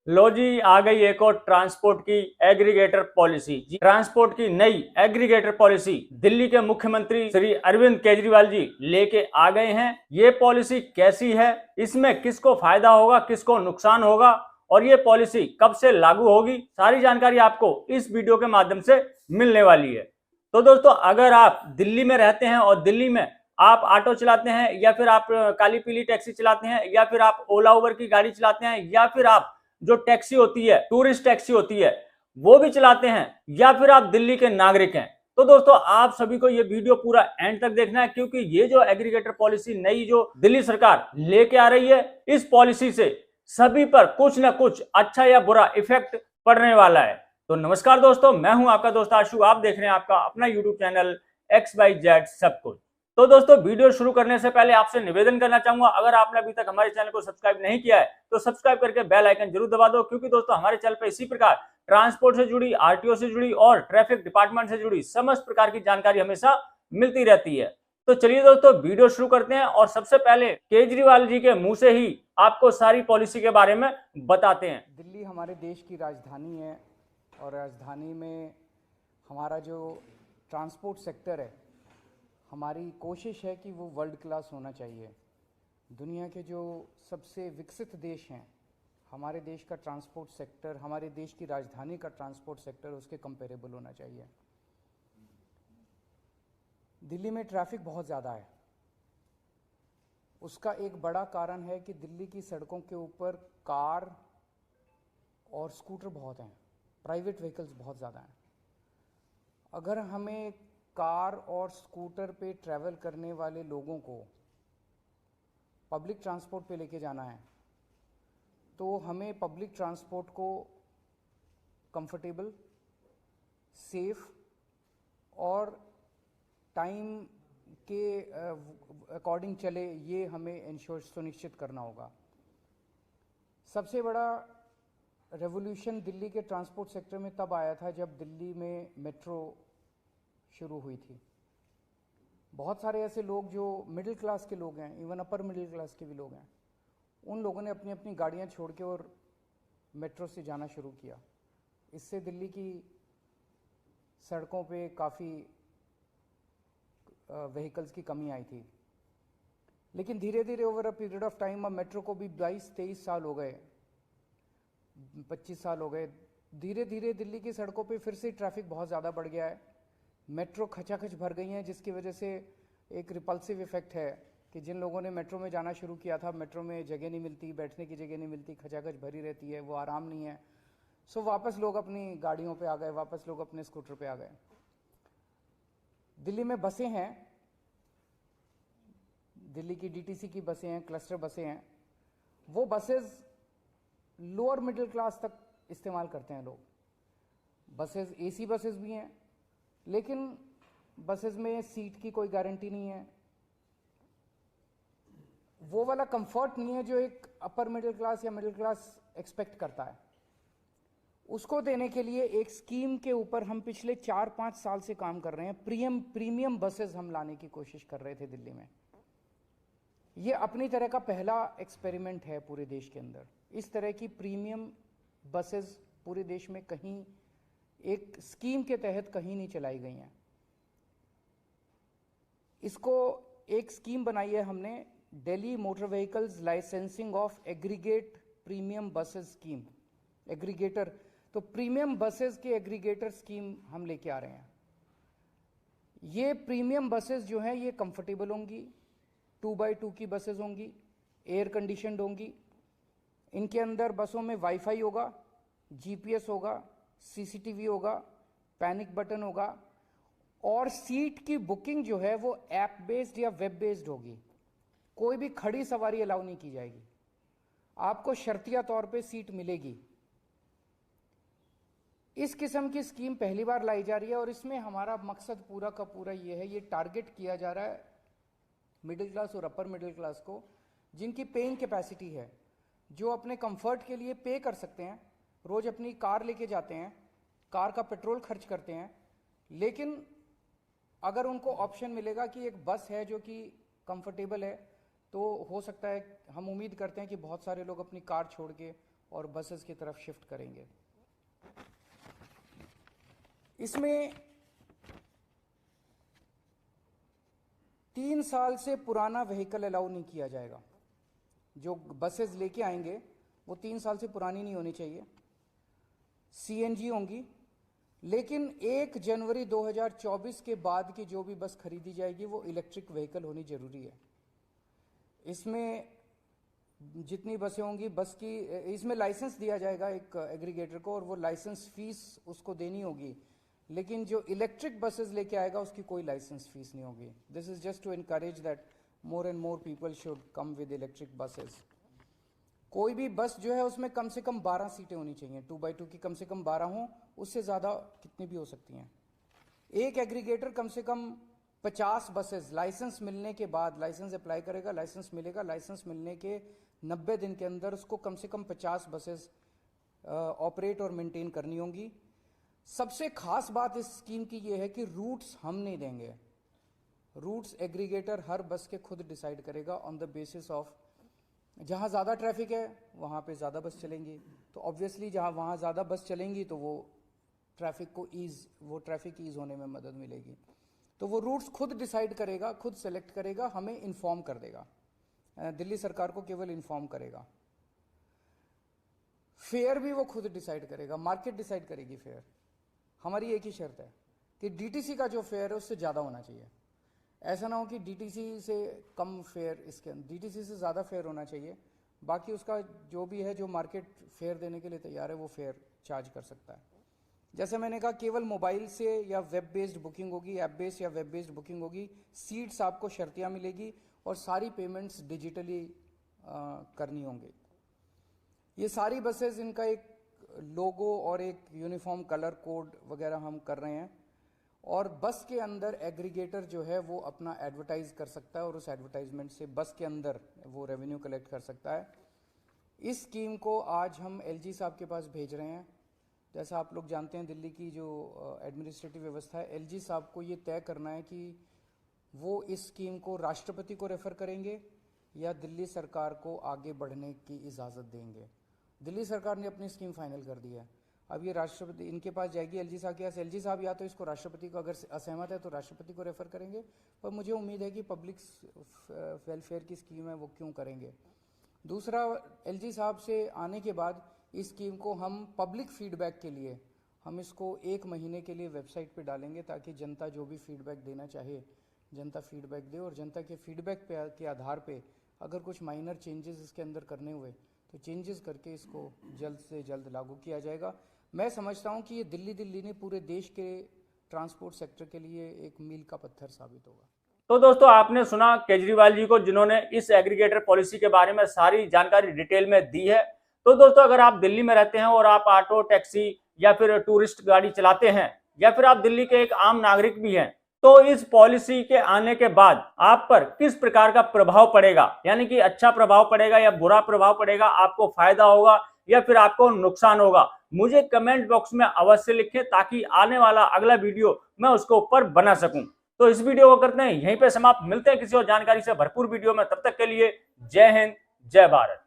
लो जी, आ गई एक और ट्रांसपोर्ट की एग्रीगेटर पॉलिसी। ट्रांसपोर्ट की नई एग्रीगेटर पॉलिसी दिल्ली के मुख्यमंत्री श्री अरविंद केजरीवाल जी लेके आ गए हैं। ये पॉलिसी कैसी है, इसमें किसको फायदा होगा, किसको नुकसान होगा और ये पॉलिसी कब से लागू होगी, सारी जानकारी आपको इस वीडियो के माध्यम से मिलने वाली है। तो दोस्तों, अगर आप दिल्ली में रहते हैं और दिल्ली में आप ऑटो चलाते हैं या फिर आप काली पीली टैक्सी चलाते हैं या फिर आप ओला उबर की गाड़ी चलाते हैं या फिर आप जो टैक्सी होती है, टूरिस्ट टैक्सी होती है, वो भी चलाते हैं या फिर आप दिल्ली के नागरिक हैं, तो दोस्तों आप सभी को ये वीडियो पूरा एंड तक देखना है, क्योंकि ये जो एग्रीगेटर पॉलिसी नई जो दिल्ली सरकार लेके आ रही है, इस पॉलिसी से सभी पर कुछ ना कुछ अच्छा या बुरा इफेक्ट पड़ने वाला है। तो नमस्कार दोस्तों, मैं हूं आपका दोस्त आशु। आप देख रहे हैं आपका अपना यूट्यूब चैनल XYZ सब कुछ। तो दोस्तों, वीडियो शुरू करने से पहले आपसे निवेदन करना चाहूंगा, अगर आपने अभी तक हमारे चैनल को सब्सक्राइब नहीं किया है तो सब्सक्राइब करके बेल आइकन जरूर दबा दो, क्योंकि दोस्तों हमारे चैनल पर इसी प्रकार ट्रांसपोर्ट से जुड़ी, आरटीओ से जुड़ी और ट्रैफिक डिपार्टमेंट से जुड़ी समस्त प्रकार की जानकारी हमेशा मिलती रहती है। तो चलिए दोस्तों, वीडियो शुरू करते हैं और सबसे पहले केजरीवाल जी के मुंह से ही आपको सारी पॉलिसी के बारे में बताते हैं। दिल्ली हमारे देश की राजधानी है और राजधानी में हमारा जो ट्रांसपोर्ट सेक्टर है, हमारी कोशिश है कि वो वर्ल्ड क्लास होना चाहिए। दुनिया के जो सबसे विकसित देश हैं, हमारे देश का ट्रांसपोर्ट सेक्टर, हमारे देश की राजधानी का ट्रांसपोर्ट सेक्टर उसके कंपेरेबल होना चाहिए। दिल्ली में ट्रैफिक बहुत ज़्यादा है। उसका एक बड़ा कारण है कि दिल्ली की सड़कों के ऊपर कार और स्कूटर बहुत हैं, प्राइवेट व्हीकल्स बहुत ज़्यादा हैं। अगर हमें कार और स्कूटर पे ट्रैवल करने वाले लोगों को पब्लिक ट्रांसपोर्ट पे लेके जाना है, तो हमें पब्लिक ट्रांसपोर्ट को कंफर्टेबल, सेफ और टाइम के अकॉर्डिंग चले, ये हमें इंश्योर सुनिश्चित करना होगा। सबसे बड़ा रेवोल्यूशन दिल्ली के ट्रांसपोर्ट सेक्टर में तब आया था जब दिल्ली में मेट्रो शुरू हुई थी। बहुत सारे ऐसे लोग जो मिडिल क्लास के लोग हैं, इवन अपर मिडिल क्लास के भी लोग हैं, उन लोगों ने अपनी अपनी गाड़ियां छोड़ के और मेट्रो से जाना शुरू किया। इससे दिल्ली की सड़कों पे काफ़ी व्हीकल्स की कमी आई थी। लेकिन धीरे धीरे over a period of time, अब मेट्रो को भी 22-23 साल हो गए, 25 साल हो गए, धीरे धीरे दिल्ली की सड़कों पे फिर से ट्रैफिक बहुत ज़्यादा बढ़ गया है। मेट्रो खचाखच भर गई हैं, जिसकी वजह से एक रिपल्सिव इफेक्ट है कि जिन लोगों ने मेट्रो में जाना शुरू किया था, मेट्रो में जगह नहीं मिलती, बैठने की जगह नहीं मिलती, खचाखच भरी रहती है, वो आराम नहीं है। सो वापस लोग अपनी गाड़ियों पे आ गए, वापस लोग अपने स्कूटर पे आ गए। दिल्ली में बसें हैं, दिल्ली की डीटीसी की बसें हैं, क्लस्टर बसें हैं। वो बसेस लोअर मिडिल क्लास तक इस्तेमाल करते हैं लोग। बसेस एसी बसेस भी हैं, लेकिन बसेस में सीट की कोई गारंटी नहीं है, वो वाला कंफर्ट नहीं है जो एक अपर मिडिल क्लास या मिडिल क्लास एक्सपेक्ट करता है। उसको देने के लिए एक स्कीम के ऊपर हम पिछले 4-5 साल से काम कर रहे हैं। प्रीमियम बसेस हम लाने की कोशिश कर रहे थे दिल्ली में। ये अपनी तरह का पहला एक्सपेरिमेंट है पूरे देश के अंदर। इस तरह की प्रीमियम बसेस पूरे देश में कहीं एक स्कीम के तहत कहीं नहीं चलाई गई हैं। इसको एक स्कीम बनाई है हमने, Delhi motor vehicles licensing of aggregate premium buses scheme, aggregator. तो प्रीमियम बसेस के एग्रीगेटर स्कीम हम लेके आ रहे हैं। ये प्रीमियम बसेस जो हैं ये कंफर्टेबल होंगी, 2x2 की बसेस होंगी, एयर कंडीशनड होंगी। इनके अंदर बसों में वाईफाई होगा, जीपीएस होगा, सीसीटीवी होगा, पैनिक बटन होगा और सीट की बुकिंग जो है वो ऐप बेस्ड या वेब बेस्ड होगी। कोई भी खड़ी सवारी अलाउ नहीं की जाएगी, आपको शर्तिया तौर पे सीट मिलेगी। इस किस्म की स्कीम पहली बार लाई जा रही है और इसमें हमारा मकसद पूरा का पूरा ये है, ये टारगेट किया जा रहा है मिडिल क्लास और अपर मिडिल क्लास को, जिनकी पेइंग कैपेसिटी है, जो अपने कंफर्ट के लिए पे कर सकते हैं, रोज अपनी कार लेके जाते हैं, कार का पेट्रोल खर्च करते हैं, लेकिन अगर उनको ऑप्शन मिलेगा कि एक बस है जो कि कंफर्टेबल है, तो हो सकता है, हम उम्मीद करते हैं कि बहुत सारे लोग अपनी कार छोड़ के और बसेस की तरफ शिफ्ट करेंगे। इसमें 3 साल से पुराना व्हीकल अलाउ नहीं किया जाएगा। जो बसेस लेके आएंगे वो 3 साल से पुरानी नहीं होनी चाहिए, सीएनजी होंगी। लेकिन 1 जनवरी 2024 के बाद की जो भी बस खरीदी जाएगी वो इलेक्ट्रिक व्हीकल होनी जरूरी है। इसमें जितनी बसें होंगी, बस की इसमें लाइसेंस दिया जाएगा एक एग्रीगेटर को, और वो लाइसेंस फीस उसको देनी होगी। लेकिन जो इलेक्ट्रिक बसेस लेके आएगा उसकी कोई लाइसेंस फीस नहीं होगी। This is just to encourage that more and more people should come with electric buses. कोई भी बस जो है उसमें कम से कम 12 सीटें होनी चाहिए, 2x2 की कम से कम 12 हों, उससे ज़्यादा कितनी भी हो सकती हैं। एक एग्रीगेटर कम से कम 50 बसेस लाइसेंस मिलने के बाद, लाइसेंस अप्लाई करेगा, लाइसेंस मिलेगा, लाइसेंस मिलने के 90 दिन के अंदर उसको कम से कम 50 बसेस ऑपरेट और मेंटेन करनी होंगी। सबसे खास बात इस स्कीम की ये है कि रूट्स हम नहीं देंगे, रूट्स एग्रीगेटर हर बस के खुद डिसाइड करेगा ऑन द बेसिस ऑफ जहाँ ज़्यादा ट्रैफिक है वहाँ पे ज़्यादा बस चलेंगी, तो ऑब्वियसली जहाँ वहाँ ज़्यादा बस चलेंगी तो वो ट्रैफिक ईज होने में मदद मिलेगी। तो वो रूट्स खुद डिसाइड करेगा, खुद सेलेक्ट करेगा, हमें इन्फॉर्म कर देगा, दिल्ली सरकार को केवल इन्फॉर्म करेगा। फेयर भी वो खुद डिसाइड करेगा, मार्केट डिसाइड करेगी फेयर। हमारी एक ही शर्त है कि डीटीसी का जो फेयर है उससे ज़्यादा होना चाहिए। ऐसा ना हो कि डीटीसी से कम फेयर, इसके डीटीसी से ज़्यादा फेयर होना चाहिए। बाकी उसका जो भी है, जो मार्केट फेयर देने के लिए तैयार है वो फेयर चार्ज कर सकता है। जैसे मैंने कहा, केवल मोबाइल से या वेब बेस्ड बुकिंग होगी, ऐप बेस्ड या वेब बेस्ड बुकिंग होगी। सीट्स आपको शर्तियाँ मिलेगी और सारी पेमेंट्स डिजिटली करनी होंगी। ये सारी बसेस, इनका एक लोगो और एक यूनिफॉर्म कलर कोड वगैरह हम कर रहे हैं, और बस के अंदर एग्रीगेटर जो है वो अपना एडवर्टाइज कर सकता है और उस एडवर्टाइजमेंट से बस के अंदर वो रेवेन्यू कलेक्ट कर सकता है। इस स्कीम को आज हम एलजी साहब के पास भेज रहे हैं। जैसा आप लोग जानते हैं, दिल्ली की जो एडमिनिस्ट्रेटिव व्यवस्था है, एलजी साहब को ये तय करना है कि वो इस स्कीम को राष्ट्रपति को रेफर करेंगे या दिल्ली सरकार को आगे बढ़ने की इजाज़त देंगे। दिल्ली सरकार ने अपनी स्कीम फाइनल कर दी है, अब ये राष्ट्रपति इनके पास जाएगी, एलजी साहब के पास। एलजी साहब या तो इसको राष्ट्रपति को, अगर असहमत है तो राष्ट्रपति को रेफर करेंगे, पर मुझे उम्मीद है कि पब्लिक वेलफेयर की स्कीम है वो क्यों करेंगे। दूसरा, एलजी साहब से आने के बाद इस स्कीम को हम पब्लिक फीडबैक के लिए हम इसको 1 महीने के लिए वेबसाइट पे डालेंगे, ताकि जनता जो भी फीडबैक देना चाहे जनता फीडबैक दे, और जनता के फीडबैक के आधार पे अगर कुछ माइनर चेंजेस इसके अंदर करने हुए तो चेंजेस करके इसको जल्द से जल्द लागू किया जाएगा। मैं समझता हूँ कि ये दिल्ली ने पूरे देश के ट्रांसपोर्ट सेक्टर के लिए एक मील का पत्थर साबित होगा। तो दोस्तों, आपने सुना केजरीवाल जी को, जिन्होंने इस एग्रीगेटर पॉलिसी के बारे में सारी जानकारी डिटेल में दी है। तो दोस्तों, अगर आप दिल्ली में रहते हैं और आप ऑटो, टैक्सी या फिर टूरिस्ट गाड़ी चलाते हैं, या फिर आप दिल्ली के एक आम नागरिक भी हैं, तो इस पॉलिसी के आने के बाद आप पर किस प्रकार का प्रभाव पड़ेगा, यानी कि अच्छा प्रभाव पड़ेगा या बुरा प्रभाव पड़ेगा, आपको फायदा होगा या फिर आपको नुकसान होगा, मुझे कमेंट बॉक्स में अवश्य लिखें, ताकि आने वाला अगला वीडियो मैं उसको ऊपर बना सकूं। तो इस वीडियो को करते हैं यहीं पे समाप्त। मिलते हैं किसी और जानकारी से भरपूर वीडियो में, तब तक के लिए जय हिंद, जय भारत।